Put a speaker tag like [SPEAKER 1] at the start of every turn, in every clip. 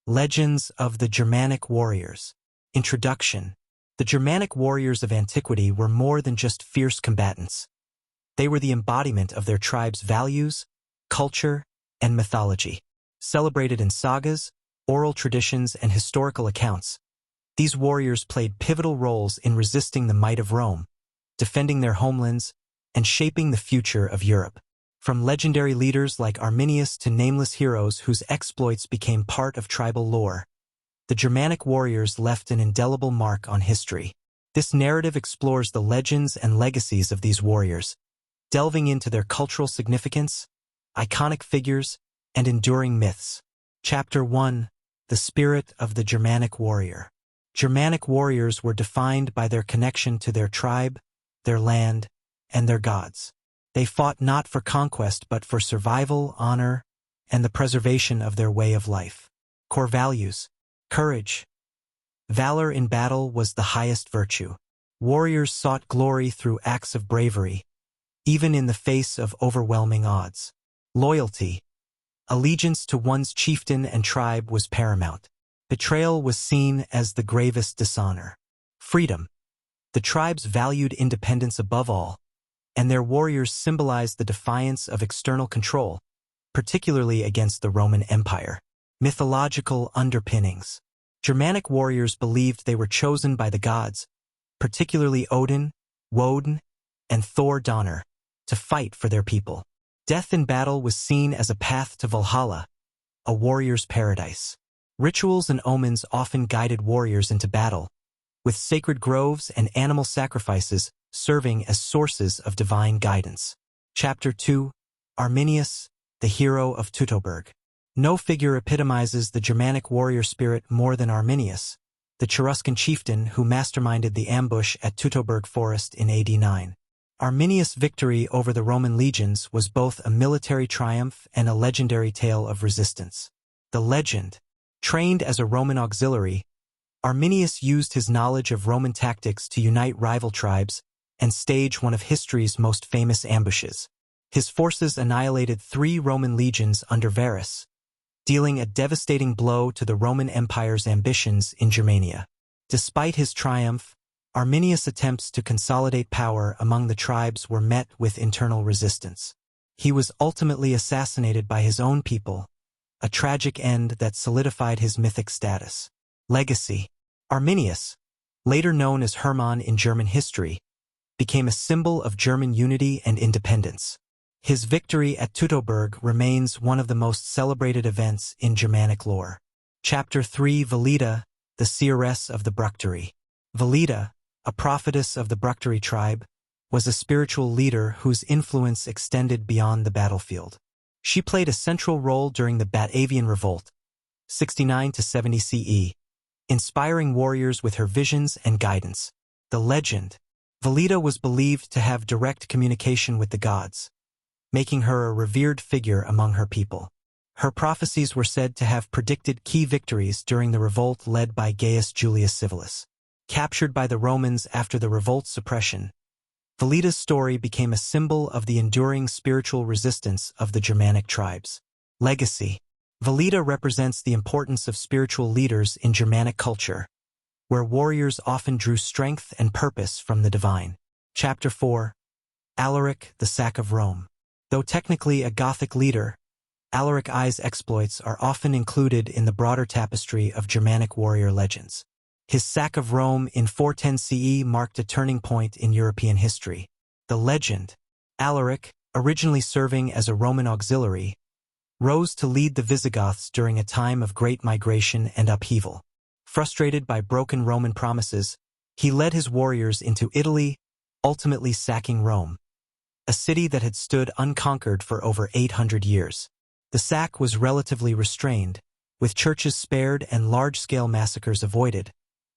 [SPEAKER 1] Legends of the Germanic Warriors. Introduction. The Germanic warriors of antiquity were more than just fierce combatants. They were the embodiment of their tribe's values, culture, and mythology. Celebrated in sagas, oral traditions, and historical accounts, these warriors played pivotal roles in resisting the might of Rome, defending their homelands, and shaping the future of Europe. From legendary leaders like Arminius to nameless heroes whose exploits became part of tribal lore, the Germanic warriors left an indelible mark on history. This narrative explores the legends and legacies of these warriors, delving into their cultural significance, iconic figures, and enduring myths. Chapter 1. The Spirit of the Germanic Warrior. Germanic warriors were defined by their connection to their tribe, their land, and their gods. They fought not for conquest but for survival, honor, and the preservation of their way of life. Core values: courage. Valor in battle was the highest virtue. Warriors sought glory through acts of bravery, even in the face of overwhelming odds. Loyalty. Allegiance to one's chieftain and tribe was paramount. Betrayal was seen as the gravest dishonor. Freedom. The tribes valued independence above all, and their warriors symbolized the defiance of external control, particularly against the Roman Empire. Mythological underpinnings. Germanic warriors believed they were chosen by the gods, particularly Odin, Woden, and Thor Donner, to fight for their people. Death in battle was seen as a path to Valhalla, a warrior's paradise. Rituals and omens often guided warriors into battle, with sacred groves and animal sacrifices serving as sources of divine guidance. Chapter 2. Arminius, the hero of Teutoburg. No figure epitomizes the Germanic warrior spirit more than Arminius, the Cheruscan chieftain who masterminded the ambush at Teutoburg Forest in AD 9. Arminius' victory over the Roman legions was both a military triumph and a legendary tale of resistance. The legend. Trained as a Roman auxiliary, Arminius used his knowledge of Roman tactics to unite rival tribes and stage one of history's most famous ambushes. His forces annihilated 3 Roman legions under Varus, dealing a devastating blow to the Roman Empire's ambitions in Germania. Despite his triumph, Arminius' attempts to consolidate power among the tribes were met with internal resistance. He was ultimately assassinated by his own people, a tragic end that solidified his mythic status. Legacy. Arminius, later known as Hermann in German history, became a symbol of German unity and independence. His victory at Teutoburg remains one of the most celebrated events in Germanic lore. Chapter 3. Velida, the seeress of the Bructeri. Velida, a prophetess of the Bructeri tribe, was a spiritual leader whose influence extended beyond the battlefield. She played a central role during the Batavian Revolt, 69 to 70 CE, inspiring warriors with her visions and guidance. The legend. Velida was believed to have direct communication with the gods, making her a revered figure among her people. Her prophecies were said to have predicted key victories during the revolt led by Gaius Julius Civilis. Captured by the Romans after the revolt's suppression, Velida's story became a symbol of the enduring spiritual resistance of the Germanic tribes. Legacy. Velida represents the importance of spiritual leaders in Germanic culture, where warriors often drew strength and purpose from the divine. Chapter 4. Alaric, the sack of Rome. Though technically a Gothic leader, Alaric I's exploits are often included in the broader tapestry of Germanic warrior legends. His sack of Rome in 410 CE marked a turning point in European history. The legend. Alaric, originally serving as a Roman auxiliary, rose to lead the Visigoths during a time of great migration and upheaval. Frustrated by broken Roman promises, he led his warriors into Italy, ultimately sacking Rome, a city that had stood unconquered for over 800 years. The sack was relatively restrained, with churches spared and large-scale massacres avoided,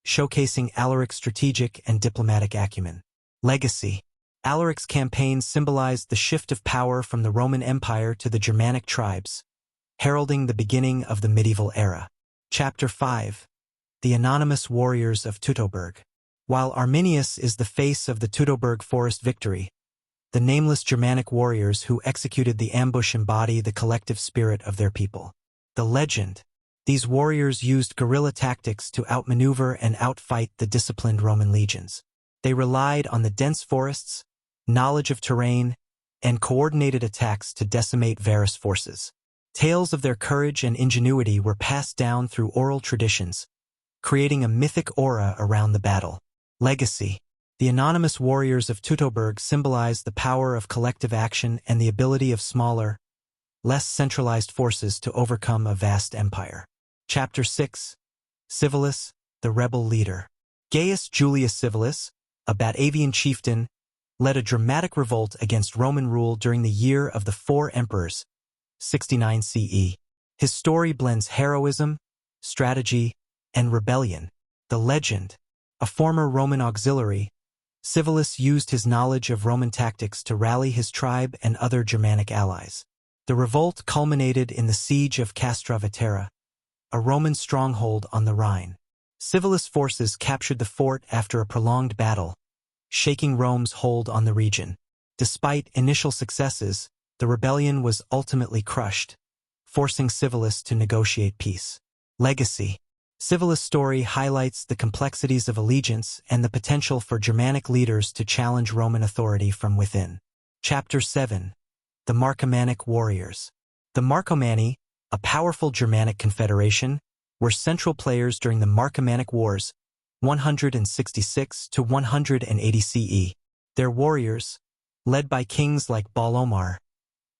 [SPEAKER 1] showcasing Alaric's strategic and diplomatic acumen. Legacy. Alaric's campaign symbolized the shift of power from the Roman Empire to the Germanic tribes, heralding the beginning of the medieval era. Chapter 5. The Anonymous Warriors of Teutoburg. While Arminius is the face of the Teutoburg Forest victory, the nameless Germanic warriors who executed the ambush embody the collective spirit of their people. The legend. These warriors used guerrilla tactics to outmaneuver and outfight the disciplined Roman legions. They relied on the dense forests, knowledge of terrain, and coordinated attacks to decimate Varus' forces. Tales of their courage and ingenuity were passed down through oral traditions, creating a mythic aura around the battle. Legacy. The anonymous warriors of Teutoburg symbolize the power of collective action and the ability of smaller, less centralized forces to overcome a vast empire. Chapter 6. Civilis, the rebel leader. Gaius Julius Civilis, a Batavian chieftain, led a dramatic revolt against Roman rule during the year of the Four Emperors, 69 CE. His story blends heroism, strategy, and rebellion. The legend. A former Roman auxiliary, Civilis used his knowledge of Roman tactics to rally his tribe and other Germanic allies. The revolt culminated in the siege of Castra Vetera, a Roman stronghold on the Rhine. Civilis' forces captured the fort after a prolonged battle, shaking Rome's hold on the region. Despite initial successes, the rebellion was ultimately crushed, forcing Civilis to negotiate peace. Legacy. Civilis' story highlights the complexities of allegiance and the potential for Germanic leaders to challenge Roman authority from within. Chapter 7. The Marcomannic Warriors. The Marcomanni, a powerful Germanic confederation, were central players during the Marcomannic Wars, 166 to 180 CE. Their warriors, led by kings like Balomar,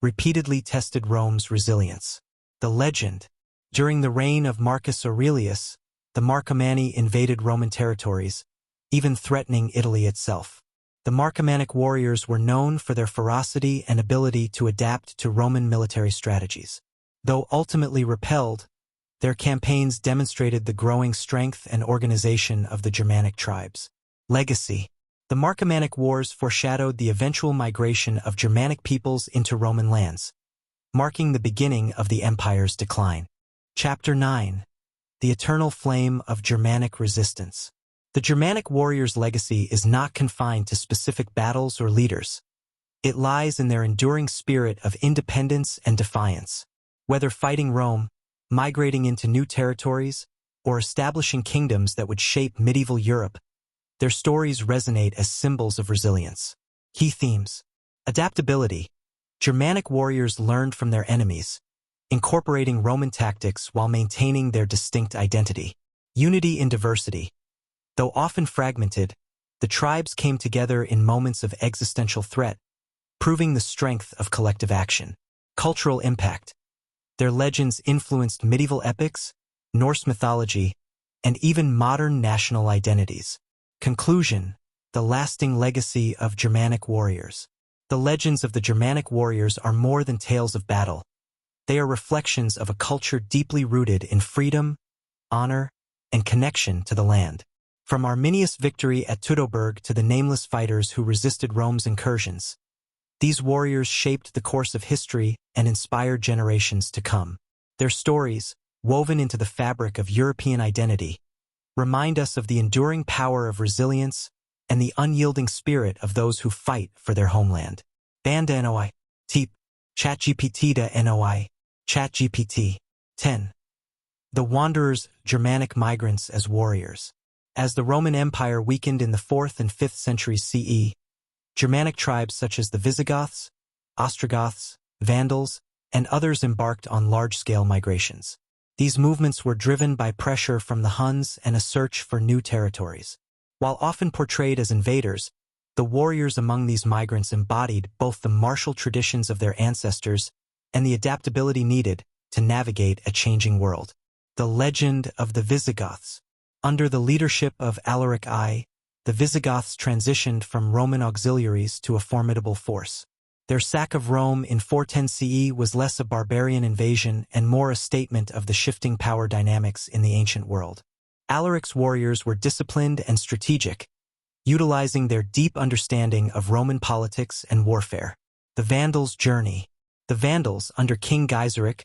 [SPEAKER 1] repeatedly tested Rome's resilience. The legend. During the reign of Marcus Aurelius, the Marcomanni invaded Roman territories, even threatening Italy itself. The Marcomannic warriors were known for their ferocity and ability to adapt to Roman military strategies. Though ultimately repelled, their campaigns demonstrated the growing strength and organization of the Germanic tribes. Legacy. The Marcomannic Wars foreshadowed the eventual migration of Germanic peoples into Roman lands, marking the beginning of the empire's decline. Chapter 9. The Eternal Flame of Germanic Resistance. The Germanic warriors' legacy is not confined to specific battles or leaders. It lies in their enduring spirit of independence and defiance. Whether fighting Rome, migrating into new territories, or establishing kingdoms that would shape medieval Europe, their stories resonate as symbols of resilience. Key themes. Adaptability. Germanic warriors learned from their enemies, incorporating Roman tactics while maintaining their distinct identity. Unity in diversity. Though often fragmented, the tribes came together in moments of existential threat, proving the strength of collective action. Cultural impact. Their legends influenced medieval epics, Norse mythology, and even modern national identities. Conclusion. The lasting legacy of Germanic warriors. The legends of the Germanic warriors are more than tales of battle. They are reflections of a culture deeply rooted in freedom, honor, and connection to the land. From Arminius' victory at Teutoburg to the nameless fighters who resisted Rome's incursions, these warriors shaped the course of history and inspired generations to come. Their stories, woven into the fabric of European identity, remind us of the enduring power of resilience and the unyielding spirit of those who fight for their homeland. Banda NOI. Teep. ChatGPT da NOI. ChatGPT. 10. The Wanderers, Germanic migrants as warriors. As the Roman Empire weakened in the 4th and 5th centuries CE, Germanic tribes such as the Visigoths, Ostrogoths, Vandals, and others embarked on large-scale migrations. These movements were driven by pressure from the Huns and a search for new territories. While often portrayed as invaders, the warriors among these migrants embodied both the martial traditions of their ancestors and the adaptability needed to navigate a changing world. The legend of the Visigoths. Under the leadership of Alaric I, the Visigoths transitioned from Roman auxiliaries to a formidable force. Their sack of Rome in 410 CE was less a barbarian invasion and more a statement of the shifting power dynamics in the ancient world. Alaric's warriors were disciplined and strategic, utilizing their deep understanding of Roman politics and warfare. The Vandals' journey. The Vandals, under King Gaiseric,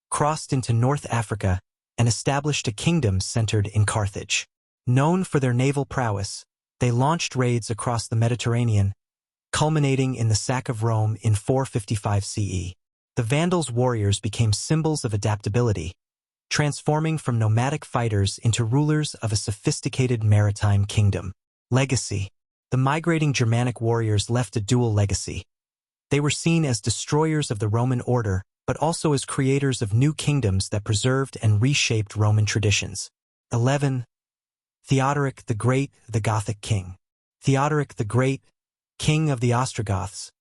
[SPEAKER 1] crossed into North Africa and established a kingdom centered in Carthage. Known for their naval prowess, they launched raids across the Mediterranean, culminating in the sack of Rome in 455 CE. The Vandals' warriors became symbols of adaptability, transforming from nomadic fighters into rulers of a sophisticated maritime kingdom. Legacy. The migrating Germanic warriors left a dual legacy. They were seen as destroyers of the Roman order, but also as creators of new kingdoms that preserved and reshaped Roman traditions. 11. Theodoric the Great, the Gothic king. Theodoric the Great, king of the Ostrogoths,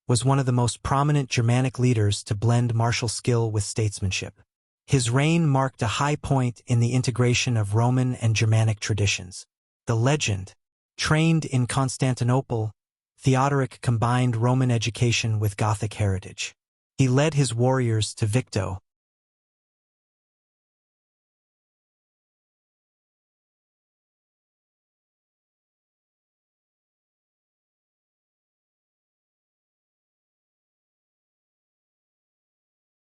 [SPEAKER 1] was one of the most prominent Germanic leaders to blend martial skill with statesmanship. His reign marked a high point in the integration of Roman and Germanic traditions. The legend. Trained in Constantinople, Theodoric combined Roman education with Gothic heritage. He led his warriors to victory,